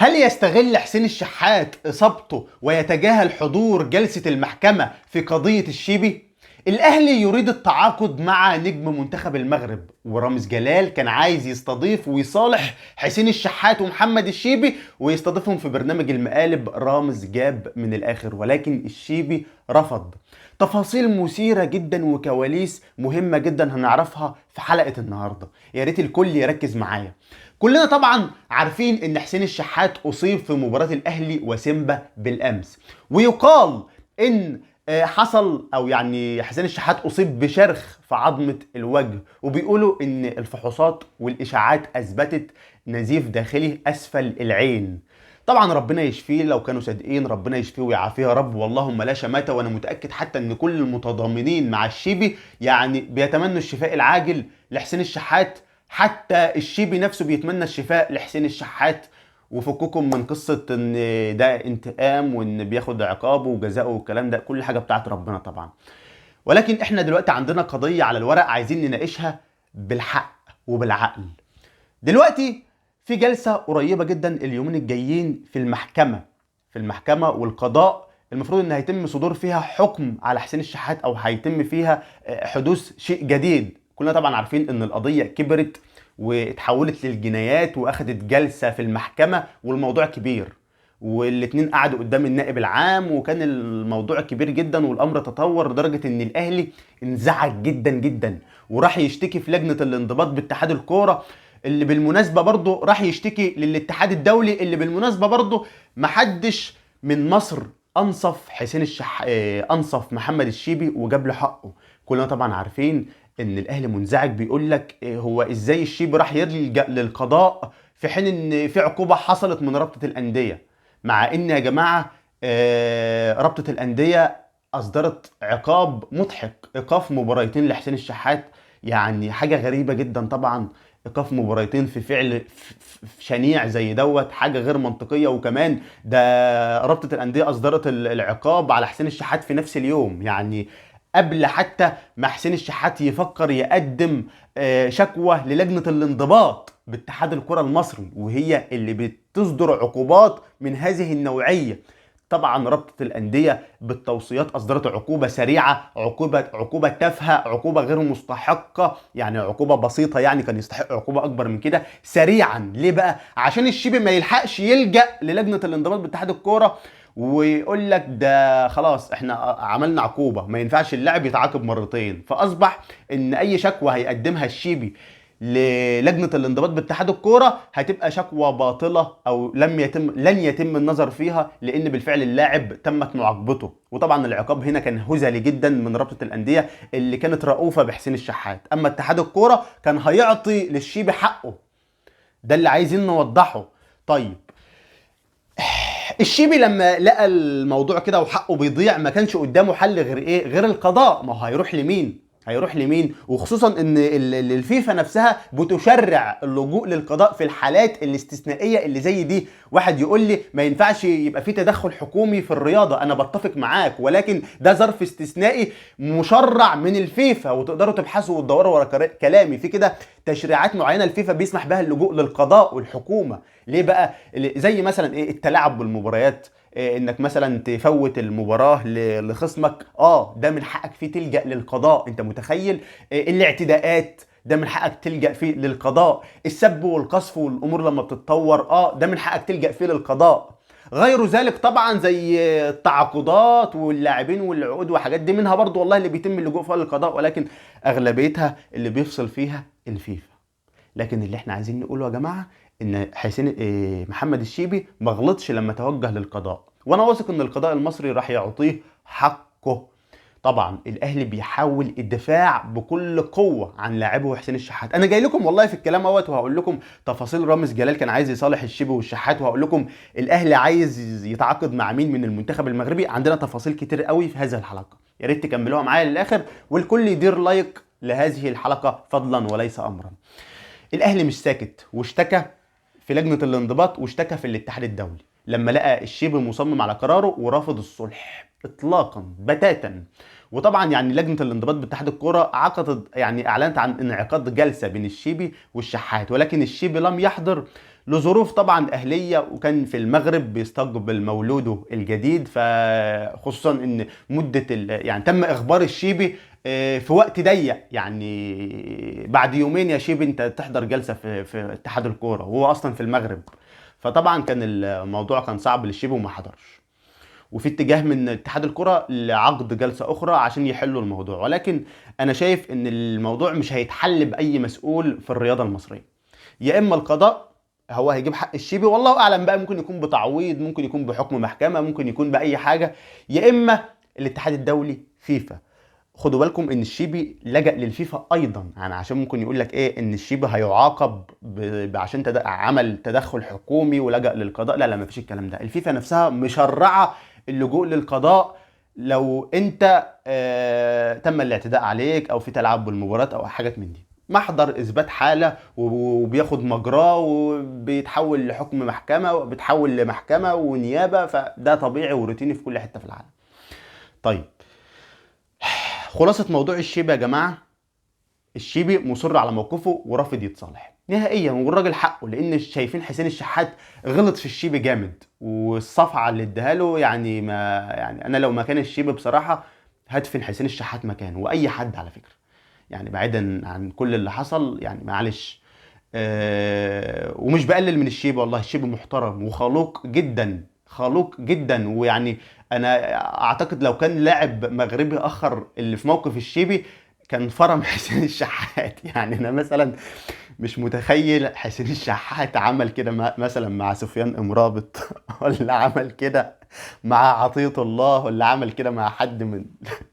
هل يستغل حسين الشحات إصابته ويتجاهل حضور جلسة المحكمة في قضية الشيبي؟ الأهلي يريد التعاقد مع نجم منتخب المغرب، ورامز جلال كان عايز يستضيف ويصالح حسين الشحات ومحمد الشيبي ويستضيفهم في برنامج المقالب. رامز جاب من الآخر ولكن الشيبي رفض. تفاصيل مثيرة جدا وكواليس مهمة جدا هنعرفها في حلقة النهاردة، يا ريت الكل يركز معايا. كلنا طبعا عارفين ان حسين الشحات اصيب في مباراة الاهلي وسيمبا بالامس، ويقال ان حصل او يعني حسين الشحات اصيب بشرخ في عظمة الوجه، وبيقولوا ان الفحوصات والاشاعات اثبتت نزيف داخلي اسفل العين. طبعا ربنا يشفيه، لو كانوا صادقين ربنا يشفيه ويعافيه يا رب، واللهم لا شماتة. وانا متاكد حتى ان كل المتضامنين مع الشيبي يعني بيتمنوا الشفاء العاجل لحسين الشحات، حتى الشيبي نفسه بيتمنى الشفاء لحسين الشحات. وفككم من قصة ان ده انتقام وان بياخد عقابه وجزاؤه والكلام ده، كل حاجة بتاعت ربنا طبعا. ولكن احنا دلوقتي عندنا قضية على الورق عايزين نناقشها بالحق وبالعقل. دلوقتي في جلسة قريبة جدا اليومين الجايين في المحكمة والقضاء، المفروض ان هيتم صدور فيها حكم على حسين الشحات او هيتم فيها حدوث شيء جديد. كلنا طبعا عارفين ان القضية كبرت واتحولت للجنايات واخدت جلسة في المحكمة والموضوع كبير، والاتنين قعدوا قدام النائب العام وكان الموضوع كبير جدا، والامر تطور لدرجة ان الاهلي انزعج جدا جدا وراح يشتكي في لجنة الانضباط باتحاد الكورة، اللي بالمناسبة برضه راح يشتكي للاتحاد الدولي، اللي بالمناسبة برضه محدش من مصر انصف انصف محمد الشيبي وجاب له حقه. كلنا طبعا عارفين ان الاهلي منزعج، بيقول لك هو ازاي الشيبي راح يلجأ للقضاء في حين ان في عقوبة حصلت من رابطة الأندية، مع ان يا جماعة رابطة الأندية اصدرت عقاب مضحك، ايقاف مباراتين لحسين الشحات. يعني حاجة غريبة جدا طبعا، ايقاف مباراتين في فعل شنيع زي دوت، حاجه غير منطقيه. وكمان ده رابطه الانديه اصدرت العقاب على حسين الشحات في نفس اليوم، يعني قبل حتى ما حسين الشحات يفكر يقدم شكوى للجنه الانضباط باتحاد الكره المصري، وهي اللي بتصدر عقوبات من هذه النوعيه. طبعا رابطه الانديه بالتوصيات اصدرت عقوبه سريعه، عقوبه تافهه، عقوبه غير مستحقه، يعني عقوبه بسيطه، يعني كان يستحق عقوبه اكبر من كده سريعا. ليه بقى؟ عشان الشيبي ما يلحقش يلجأ للجنه الانضباط باتحاد الكوره ويقول لك ده خلاص احنا عملنا عقوبه ما ينفعش اللاعب يتعاقب مرتين. فاصبح ان اي شكوى هيقدمها الشيبي للجنه الانضباط باتحاد الكوره هتبقى شكوى باطله، او لن يتم النظر فيها، لان بالفعل اللاعب تمت معاقبته. وطبعا العقاب هنا كان هزلي جدا من رابطه الانديه اللي كانت رؤوفه بحسين الشحات، اما اتحاد الكوره كان هيعطي للشيبي حقه. ده اللي عايزين نوضحه. طيب الشيبي لما لقى الموضوع كده وحقه بيضيع ما كانش قدامه حل غير ايه؟ غير القضاء. ما هو هيروح لمين؟ وخصوصا ان الفيفا نفسها بتشرع اللجوء للقضاء في الحالات الاستثنائيه اللي زي دي. واحد يقول لي ما ينفعش يبقى في تدخل حكومي في الرياضه، انا بتفق معاك، ولكن ده ظرف استثنائي مشرع من الفيفا، وتقدروا تبحثوا وتدوروا ورا كلامي في كده تشريعات معينه الفيفا بيسمح بها اللجوء للقضاء والحكومه. ليه بقى؟ زي مثلا ايه؟ التلاعب بالمباريات، انك مثلا تفوت المباراه لخصمك، ده من حقك فيه تلجأ للقضاء. انت متخيل؟ الاعتداءات ده من حقك تلجأ فيه للقضاء. السب والقذف والامور لما بتتطور ده من حقك تلجأ فيه للقضاء. غير ذلك طبعا زي التعاقدات واللاعبين والعقود وحاجات دي منها برضو والله اللي بيتم اللجوء فيها للقضاء، ولكن اغلبيتها اللي بيفصل فيها الفيفا. لكن اللي احنا عايزين نقوله يا جماعه ان حسين محمد الشيبي ما غلطش لما توجه للقضاء، وانا واثق ان القضاء المصري راح يعطيه حقه. طبعا الاهلي بيحاول الدفاع بكل قوه عن لاعبه حسين الشحات. انا جاي لكم والله في الكلام اهوت، وهقول لكم تفاصيل رامز جلال كان عايز يصالح الشيبي والشحات، وهقول لكم الاهلي عايز يتعاقد مع مين من المنتخب المغربي. عندنا تفاصيل كتير قوي في هذه الحلقه، يا ريت تكملوها معايا للاخر، والكل يدير لايك لهذه الحلقه فضلا وليس امرا. الاهلي مش ساكت، واشتكى في لجنه الانضباط واشتكى في الاتحاد الدولي لما لقى الشيبي مصمم على قراره ورافض الصلح اطلاقا بتاتا. وطبعا يعني لجنه الانضباط باتحاد الكوره عقدت، يعني اعلنت عن انعقاد جلسه بين الشيبي والشحات، ولكن الشيبي لم يحضر لظروف طبعا اهليه، وكان في المغرب بيستقبل مولوده الجديد، فخصوصا ان مده يعني تم اخبار الشيبي في وقت ضيق، يعني بعد يومين يا شيبي انت تحضر جلسه في اتحاد الكوره، وهو اصلا في المغرب. فطبعا كان الموضوع كان صعب للشيبي وما حضرش، وفي اتجاه من اتحاد الكرة لعقد جلسة أخرى عشان يحلوا الموضوع. ولكن أنا شايف إن الموضوع مش هيتحل بأي مسؤول في الرياضة المصرية. يا إما القضاء هو هيجيب حق الشيبي، والله أعلم بقى، ممكن يكون بتعويض، ممكن يكون بحكم محكمة، ممكن يكون بأي حاجة، يا إما الاتحاد الدولي فيفا. خدوا بالكم ان الشيبي لجأ للفيفا ايضا، يعني عشان ممكن يقول لك ايه ان الشيبي هيعاقب عشان عمل تدخل حكومي ولجأ للقضاء. لا لا، مفيش الكلام ده. الفيفا نفسها مشرعة اللجوء للقضاء لو انت تم الاعتداء عليك او في تلاعب بالمباراة او حاجات من دي. محضر اثبات حالة وبياخد مجراه وبيتحول لحكم محكمة وبيتحول لمحكمة ونيابة، فده طبيعي وروتيني في كل حتة في العالم. طيب، خلاصة موضوع الشيبي يا جماعة، الشيبي مصر على موقفه ورافض يتصالح نهائيا، والراجل حقه، لان شايفين حسين الشحات غلط في الشيبي جامد، والصفعة اللي اداها له يعني ما يعني انا لو مكان الشيبي بصراحة هدفن حسين الشحات مكانه، واي حد على فكرة، يعني بعيدا عن كل اللي حصل، يعني معلش. ومش بقلل من الشيبي، والله الشيبي محترم وخلوق جدا، خلوق جدا، ويعني انا اعتقد لو كان لاعب مغربي اخر اللي في موقف الشيبي كان فرم حسين الشحات. يعني انا مثلا مش متخيل حسين الشحات عمل كده مثلا مع سفيان امرابط ولا عمل كده مع عطية الله، ولا عمل كده مع حد من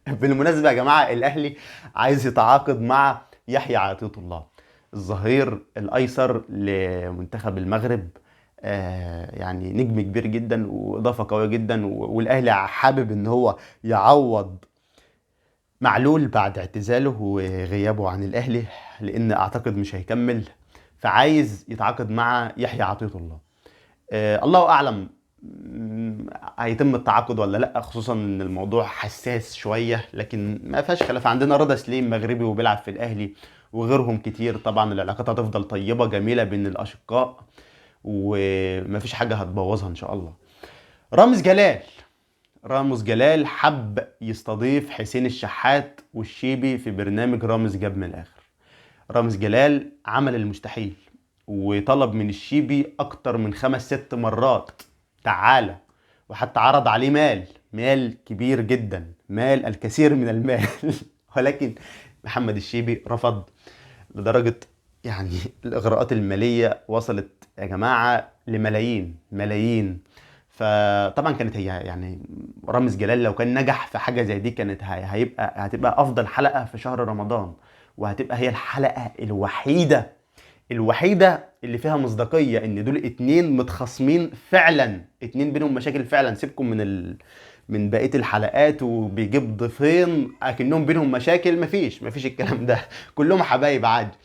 بالمناسبة يا جماعة، الاهلي عايز يتعاقد مع يحيى عطية الله، الظهير الايسر لمنتخب المغرب. يعني نجم كبير جدا واضافه قويه جدا، والاهلي حابب ان هو يعوض معلول بعد اعتزاله وغيابه عن الاهلي، لان اعتقد مش هيكمل، فعايز يتعاقد مع يحيى عطية الله. الله اعلم هيتم التعاقد ولا لا، خصوصا ان الموضوع حساس شويه، لكن ما فيهاش خلاف. عندنا رضا سليم مغربي وبيلعب في الاهلي، وغيرهم كتير. طبعا العلاقات هتفضل طيبه جميله بين الاشقاء، ومفيش حاجه هتبوظها ان شاء الله. رامز جلال، رامز جلال حب يستضيف حسين الشحات والشيبي في برنامج رامز جاب من الاخر. رامز جلال عمل المستحيل، وطلب من الشيبي اكتر من 5 6 مرات تعالى، وحتى عرض عليه مال كبير جدا، مال الكثير من المال ولكن محمد الشيبي رفض، لدرجة يعني الإغراءات المالية وصلت يا جماعة لملايين ملايين. فطبعا كانت هي يعني رامز جلال لو كان نجح في حاجة زي دي كانت هتبقى أفضل حلقة في شهر رمضان، وهتبقى هي الحلقة الوحيدة اللي فيها مصداقية ان دول اتنين متخاصمين فعلا، اتنين بينهم مشاكل فعلا. سيبكم من بقية الحلقات وبيجيب ضيفين اكنهم بينهم مشاكل، مفيش الكلام ده كلهم حبايب عادي.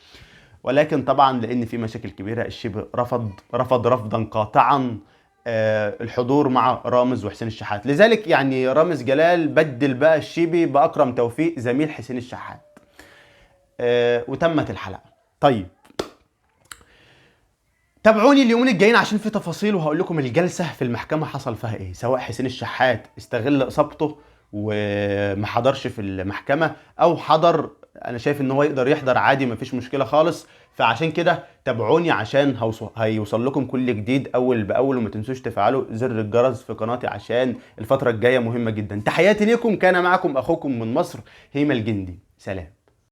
ولكن طبعا لان في مشاكل كبيرة، الشيبي رفض رفضا قاطعا الحضور مع رامز وحسين الشحات. لذلك يعني رامز جلال بدل بقى الشيبي بأكرم توفيق زميل حسين الشحات، وتمت الحلقة. طيب، تابعوني اليومين الجايين عشان في تفاصيل، وهقول لكم الجلسة في المحكمة حصل فيها ايه، سواء حسين الشحات استغل اصابته وما حضرش في المحكمة، او حضر. انا شايف ان هو يقدر يحضر عادي، مفيش مشكلة خالص. فعشان كده تابعوني عشان هيوصل لكم كل جديد اول باول، وما تنسوش تفعلوا زر الجرس في قناتي عشان الفترة الجاية مهمة جدا. تحياتي ليكم، كان معكم اخوكم من مصر هيما الجندي، سلام.